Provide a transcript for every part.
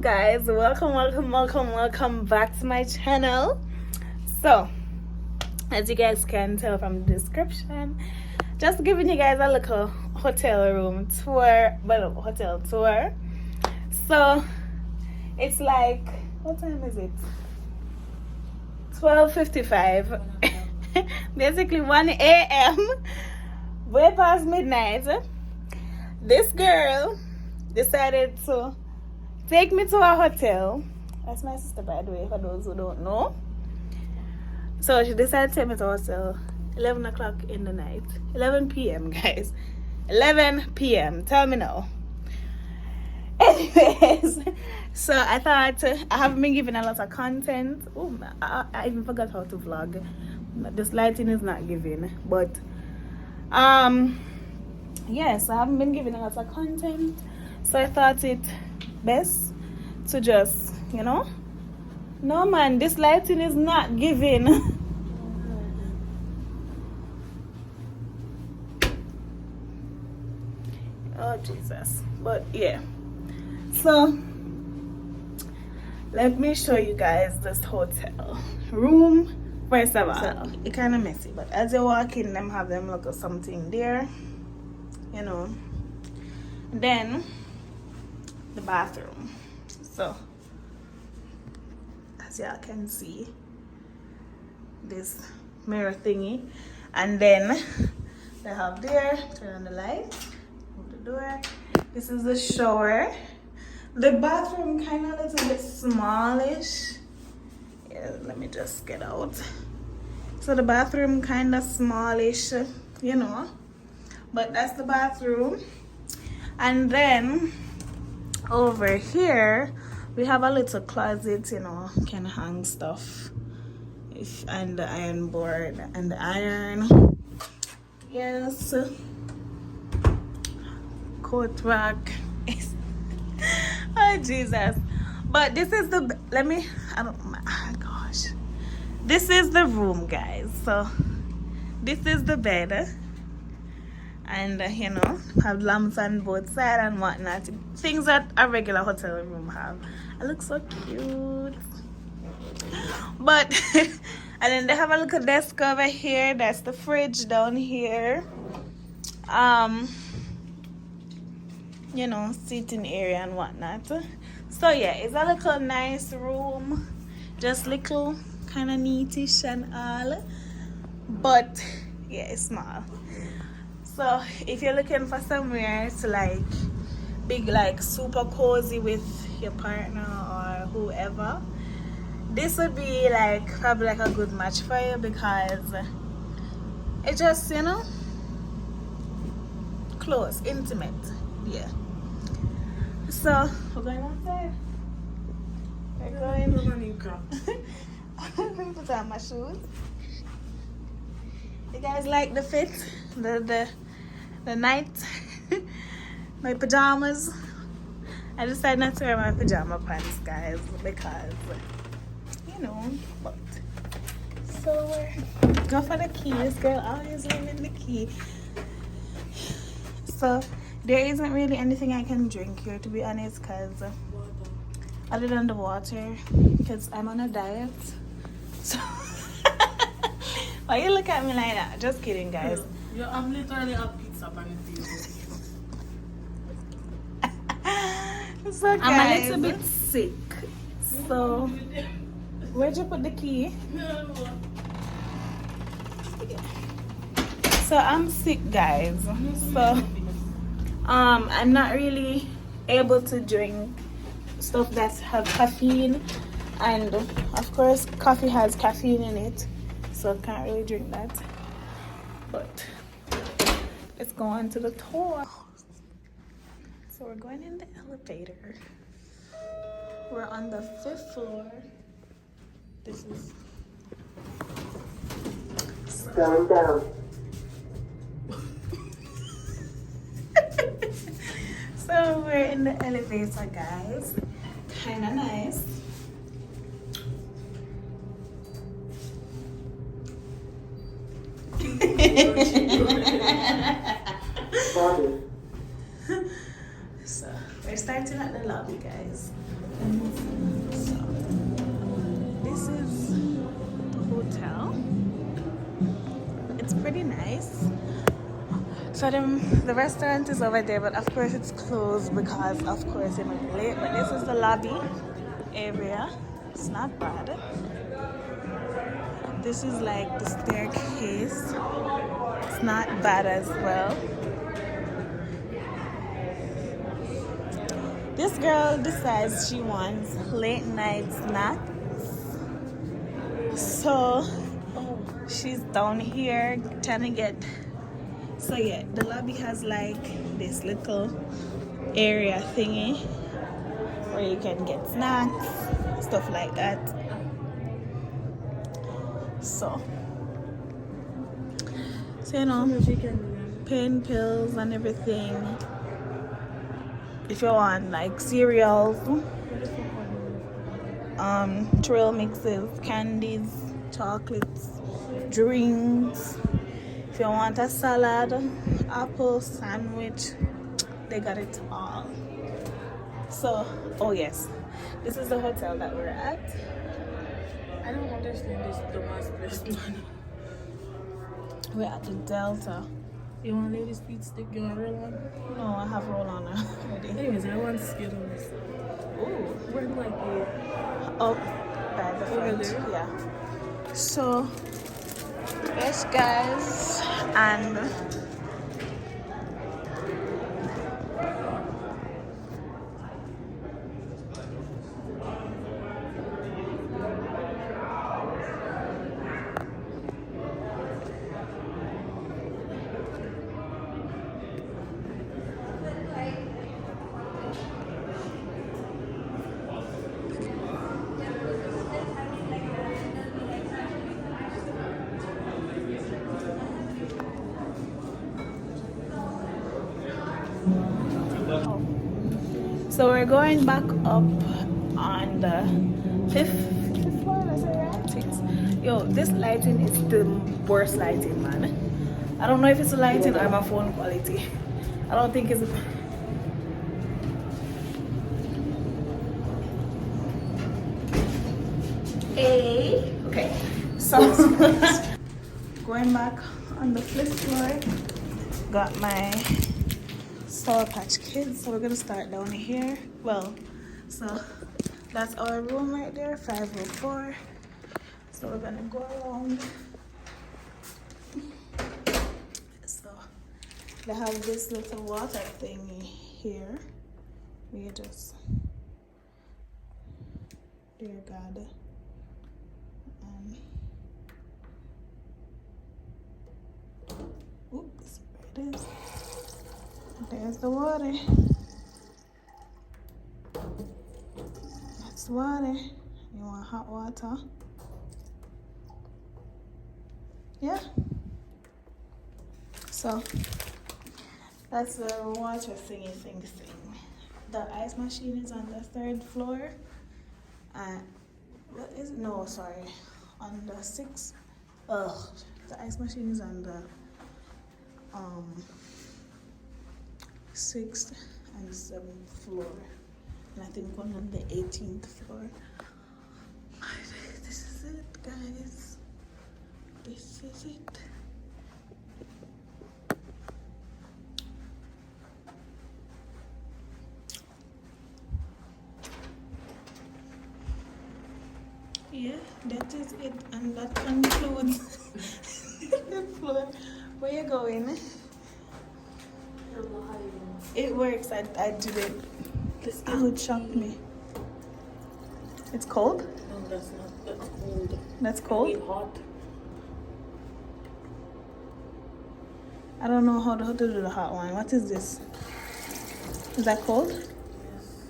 guys, welcome back to my channel. So as you guys can tell from the description, just giving you guys a little hotel room tour, hotel tour. So it's like, what time is it? 12:55. Basically 1 a.m. way past midnight. This girl decided to take me to a hotel. That's my sister, by the way, for those who don't know. So she decided to take me to a hotel 11 o'clock in the night. 11 p.m. guys. 11 p.m. Tell me now. Anyways, so I thought I haven't been given a lot of content. Oh, I even forgot how to vlog. This lighting is not giving. But yes, I haven't been given a lot of content. So I thought it best to just, no man, this lighting is not giving. Oh Jesus. But yeah, so let me show you guys this hotel room. First of all, so, it's kind of messy, but as you walk in, them have them look at something there, then the bathroom. So as y'all can see, this mirror thingy, and then they have there, turn on the light, move the door. This is the shower. The bathroom kind of a little bit smallish. Yeah, let me just get out. So the bathroom kind of smallish, but that's the bathroom. And then over here we have a little closet, can hang stuff, and the iron board and the iron. Yes, coat rack. Oh Jesus. But this is the, this is the room, guys. So this is the bed, and have lamps on both sides and whatnot, things that a regular hotel room have. I look so cute. But and then they have a little desk over here. That's the fridge down here. Sitting area and whatnot. So yeah, it's a little nice room, just little kind of neatish and all, but yeah, it's small. So if you're looking for somewhere to big, super cozy with your partner or whoever, this would be probably a good match for you, because it just close, intimate. Yeah. So we're going outside. We're going. Put on my shoes. You guys like the fit? The night? My pajamas. I decided not to wear my pajama pants, guys, because but so go for the key. This girl always leaving the key. So there isn't really anything I can drink here, to be honest, because other than the water, because I'm on a diet. So why you look at me like that? Just kidding, guys. Yeah, I'm literally a pizza on the table. So guys, I'm a little bit sick. So where'd you put the key? So I'm sick, guys. So I'm not really able to drink stuff that have caffeine, and of course coffee has caffeine in it, so I can't really drink that. But let's go on to the tour. So we're going in the elevator. We're on the 5th floor. This is going down. So we're in the elevator, guys. Kinda nice. So we're starting at the lobby, guys. So the restaurant is over there, but of course it's closed because of course it might be late. But this is the lobby area. It's not bad. This is like the staircase. It's not bad as well. This girl decides she wants late night snacks. So she's down here trying to get. So yeah, the lobby has like this little area thingy where you can get snacks, stuff like that. So you know, pain pills and everything. If you want like cereals, trail mixes, candies, chocolates, drinks. If you want a salad, apple, sandwich, they got it all. So, oh yes, this is the hotel that we're at. I don't understand this Thomas place, man. We're at the Delta. You want to leave this speed stick? You want to roll on? No, I have roll on already. Anyways, I want Skittles. Ooh. Where like the Up by the front. there? Yeah. So, yes, guys, and so we're going back up on the fifth floor. Is it right? Yes. Yo, this lighting is the worst lighting, man. I don't know if it's the lighting or my phone quality. I don't think it's. Hey. Okay. So going back on the fifth floor, got my Sour Patch Kids, so we're gonna start down here. Well, so that's our room right there, 504. So we're gonna go around. So they have this little water thingy here. We just, dear God. Oops, there it is. There's the water. That's water. You want hot water? Yeah. So that's the water thingy thing. The ice machine is on the third floor. What is it? No, sorry. On the sixth. The ice machine is on the 6th and 7th floor, and I think one on the 18th floor. This is it, guys. This is it. Yeah, that is it, and that concludes the floor. Where you going? It works. I did it. It would shock me. It's cold? No, that's not. That's cold. That's cold? It's hot. I don't know how to do the hot one. What is this? Is that cold? Yes.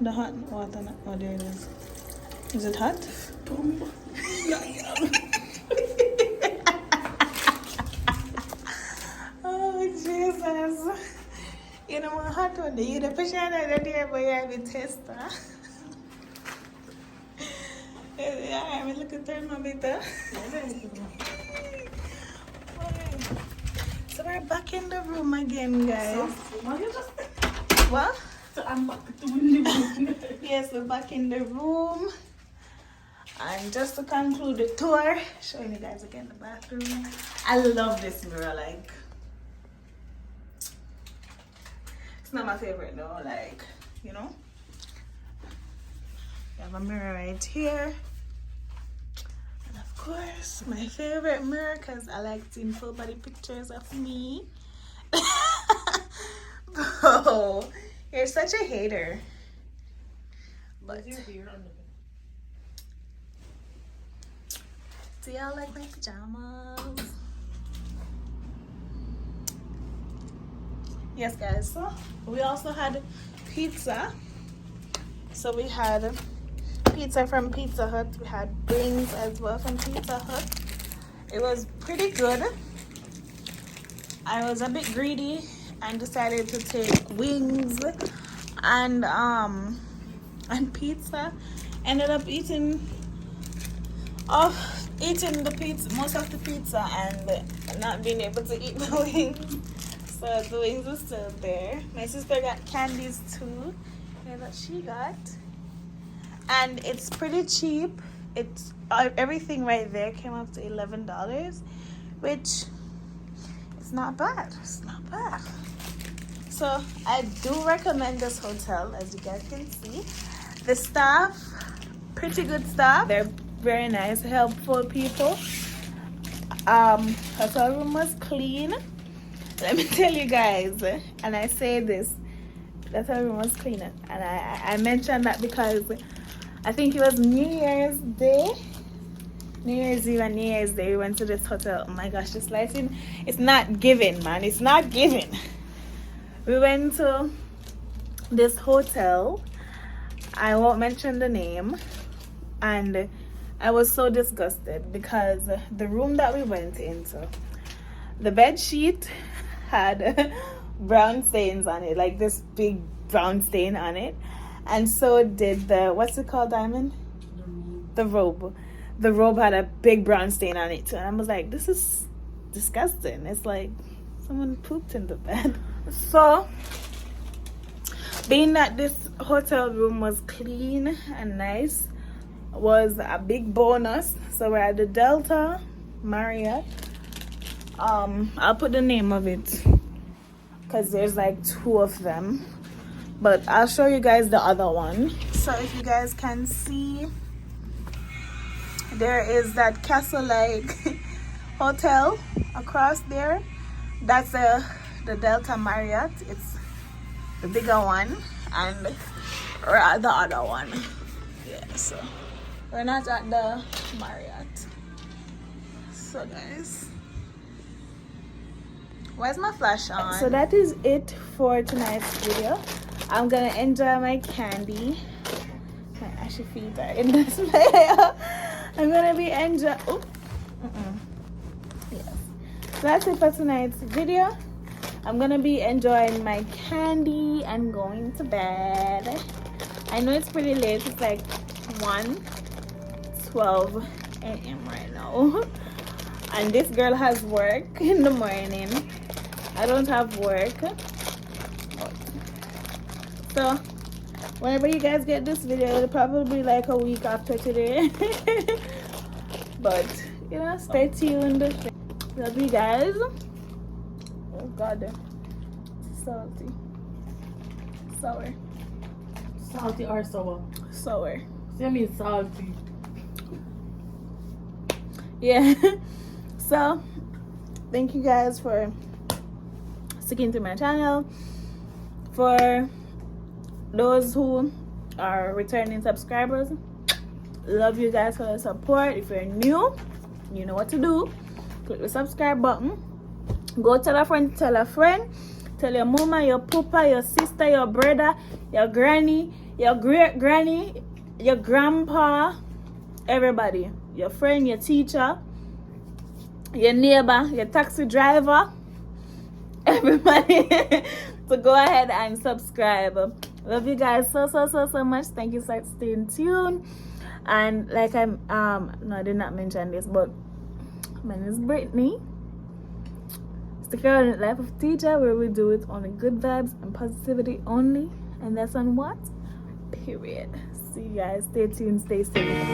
The hot water. Oh, there it is. Is it hot? Oh, Jesus. You know what hot one? You the pressure that there, but you have a tester. Yeah, I'm looking thermometer. So we're back in the room again, guys. What? So I'm back to the room. Yes, we're back in the room. And just to conclude the tour, showing you guys again the bathroom. I love this mirror, like It's not my favorite though, like, you know. You have a mirror right here. And of course, my favorite mirror, because I like seeing full body pictures of me. Bro, you're such a hater. But do y'all like my pajamas? Yes, guys. So we also had pizza. So we had pizza from Pizza Hut. We had wings as well from Pizza Hut. It was pretty good. I was a bit greedy and decided to take wings and pizza. Ended up eating the pizza, most of the pizza, and not being able to eat the wings. So the wings were still there. My sister got candies too. Here's what she got. And it's pretty cheap. It's everything right there came up to $11, which is not bad. It's not bad. So I do recommend this hotel, as you guys can see. The staff, pretty good staff. They're very nice, helpful people. Hotel room was clean. Let me tell you guys, and I say this, the hotel room was clean. And I mentioned that because I think it was New Year's Day. New Year's Eve and New Year's Day, we went to this hotel. Oh my gosh, this lighting, it's not giving, man. It's not giving. We went to this hotel. I won't mention the name. And I was so disgusted because the room that we went into, the bed sheet had brown stains on it, like this big brown stain on it. And so did the, what's it called, Diamond? The robe. The robe had a big brown stain on it too. And I was like, this is disgusting. It's like someone pooped in the bed. So, being that this hotel room was clean and nice was a big bonus. So we're at the Delta Marriott. I'll put the name of it because there's like 2 of them, but I'll show you guys the other one. So if you guys can see, there is that castle-like hotel across there. That's the Delta Marriott. It's the bigger one, and we're at the other one. Yeah, so we're not at the Marriott. So guys, where's my flash on? So that is it for tonight's video. I'm gonna enjoy my candy. My ashy feet are in this layer. I'm gonna be enjoying. Oh, yes. So that's it for tonight's video. I'm gonna be enjoying my candy and going to bed. I know it's pretty late. It's like 1:12 a.m. right now. And this girl has work in the morning. I don't have work. So whenever you guys get this video, it'll probably be like a week after today. But you know, stay tuned. Love you guys. Oh god, salty, sour. Salty or sour? Sour. I mean salty. Yeah. So thank you guys for sticking to my channel. For those who are returning subscribers, love you guys for the support. If you're new, you know what to do. Click the subscribe button. Go tell a friend, tell a friend, tell your mama, your papa, your sister, your brother, your granny, your great granny, your grandpa, everybody, your friend, your teacher, your neighbor, your taxi driver, everybody to go ahead and subscribe. Love you guys so much. Thank you for staying tuned. And like no, I did not mention this, but my name is Brittany. Stick around in Life of Teacher, where we do it on the good vibes and positivity only, and that's on what? Period. See you guys. Stay tuned. Stay safe.